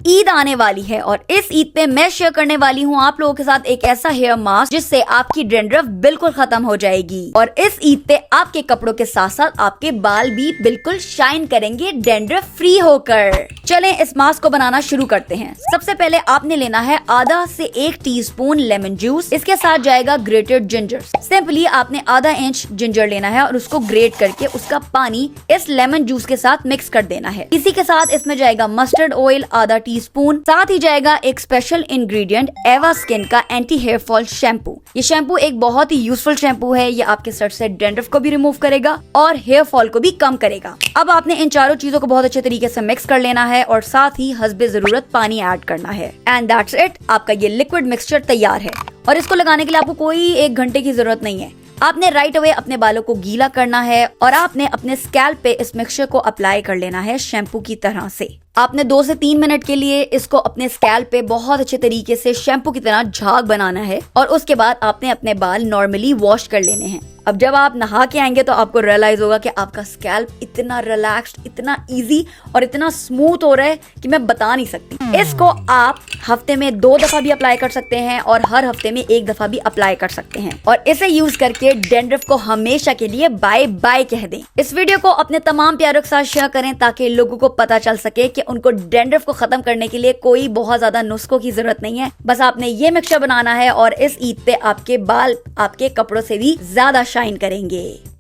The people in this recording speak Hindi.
ईद आने वाली है और इस ईद पे मैं शेयर करने वाली हूँ आप लोगों के साथ एक ऐसा हेयर मास्क जिससे आपकी डैंड्रफ बिल्कुल खत्म हो जाएगी और इस ईद पे आपके कपड़ों के साथ साथ आपके बाल भी बिल्कुल शाइन करेंगे डैंड्रफ फ्री होकर। चलें इस मास्क को बनाना शुरू करते हैं। सबसे पहले आपने लेना है आधा से 1 टीस्पून लेमन जूस। इसके साथ जाएगा ग्रेटेड जिंजर। सिंपली आपने आधा इंच जिंजर लेना है और उसको ग्रेट करके उसका पानी इस लेमन जूस के साथ मिक्स कर देना है। इसी के साथ इसमें जाएगा मस्टर्ड ऑयल आधा टीस्पून। साथ ही जाएगा एक स्पेशल इंग्रेडिएंट एवा स्किन का एंटी हेयर फॉल शैम्पू। ये शैम्पू एक बहुत ही यूजफुल शैम्पू है। ये आपके सर से डैंड्रफ को भी रिमूव करेगा और हेयर फॉल को भी कम करेगा। अब आपने इन चारों चीजों को बहुत अच्छे तरीके से मिक्स कर लेना है और साथ ही हस्बे जरूरत पानी ऐड करना है। एंड दैट्स इट, आपका ये लिक्विड मिक्सचर तैयार है। और इसको लगाने के लिए आपको कोई 1 घंटे की जरूरत नहीं है। आपने राइट अवे अपने बालों को गीला करना है और आपने अपने स्कैल्प पे इस मिक्सचर को अप्लाई कर लेना है शैम्पू की तरह से। आपने 2 से 3 मिनट के लिए इसको अपने स्कैल्प पे बहुत अच्छे तरीके से शैम्पू की तरह झाग बनाना है और उसके बाद आपने अपने बाल नॉर्मली वॉश कर लेने हैं। अब जब आप नहा के आएंगे तो आपको रियलाइज होगा कि आपका स्कैल्प इतना रिलैक्स्ड, इतना इजी और इतना स्मूथ हो रहा है कि मैं बता नहीं सकती। इसको आप हफ्ते में 2 दफा भी अप्लाई कर सकते हैं और हर हफ्ते में 1 दफा भी अप्लाई कर सकते हैं और इसे यूज करके डैंड्रफ को हमेशा के लिए बाय बाय कह दें। इस वीडियो को अपने तमाम प्यारों के साथ शेयर करें ताकि लोगों को पता चल सके कि उनको डैंड्रफ को खत्म करने के लिए कोई बहुत ज्यादा नुस्खों की जरूरत नहीं है। बस आपने ये मिक्सचर बनाना है और इस ईद पे आपके बाल आपके कपड़ों से भी ज्यादा शाइन करेंगे।